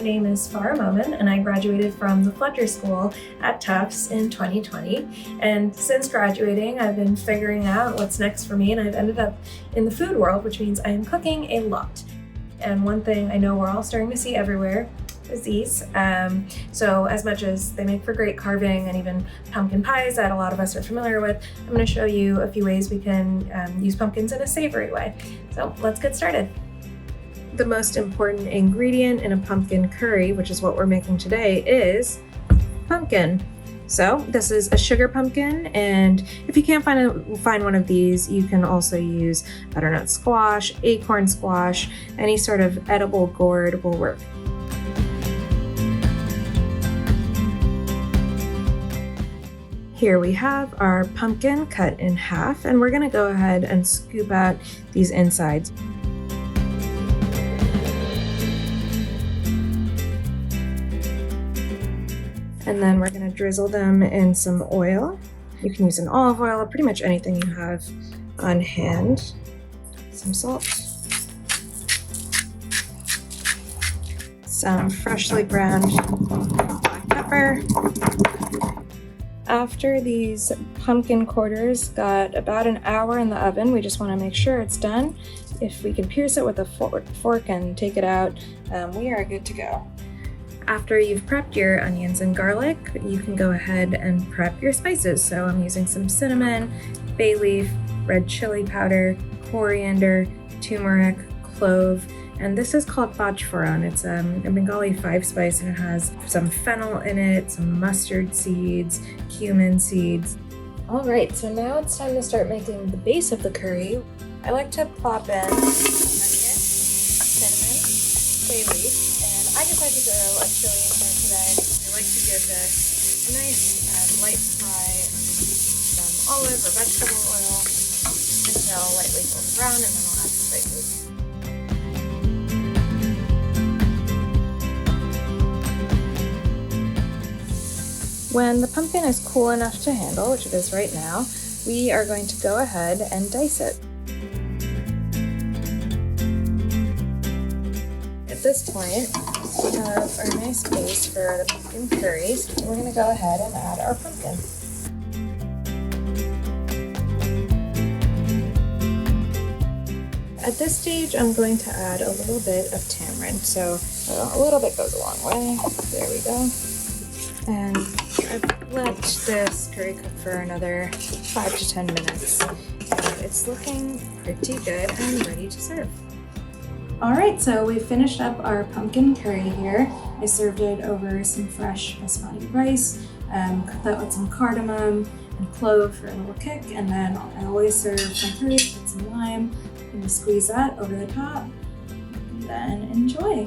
name is Farah Momen, and I graduated from the Fletcher School at Tufts in 2020. And since graduating, I've been figuring out what's next for me, and I've ended up in the food world, which means I am cooking a lot. And one thing I know we're all starting to see everywhere is these. So as much as they make for great carving and even pumpkin pies that a lot of us are familiar with, I'm going to show you a few ways we can use pumpkins in a savory way. So let's get started. The most important ingredient in a pumpkin curry, which is what we're making today, is pumpkin. So this is a sugar pumpkin, and if you can't find one of these, you can also use butternut squash, acorn squash, any sort of edible gourd will work. Here we have our pumpkin cut in half, and we're going to go ahead and scoop out these insides. And then we're going to drizzle them in some oil. You can use an olive oil or pretty much anything you have on hand. Some salt. Some freshly ground black pepper. After these pumpkin quarters got about an hour in the oven, we just want to make sure it's done. If we can pierce it with a fork and take it out, we are good to go. After you've prepped your onions and garlic, you can go ahead and prep your spices. So I'm using some cinnamon, bay leaf, red chili powder, coriander, turmeric, clove, and this is called Bajforan. It's a Bengali 5-spice, and it has some fennel in it, some mustard seeds, cumin seeds. All right, so now it's time to start making the base of the curry. I like to plop in onion, cinnamon, bay leaf, and I decided to throw a chili in here today. I like to give this a nice light fry, some olive or vegetable oil until lightly golden brown, and then I'll add the spices. When the pumpkin is cool enough to handle, which it is right now, we are going to go ahead and dice it. At this point, we have our nice base for the pumpkin curry. We're going to go ahead and add our pumpkin. At this stage, I'm going to add a little bit of tamarind. So a little bit goes a long way. There we go. And I've let this curry cook for another 5 to 10 minutes. And it's looking pretty good and ready to serve. All right, so we finished up our pumpkin curry here. I served it over some fresh basmati rice, cut that with some cardamom and clove for a little kick, and then I always serve my curries with some lime. I'm gonna squeeze that over the top, and then enjoy.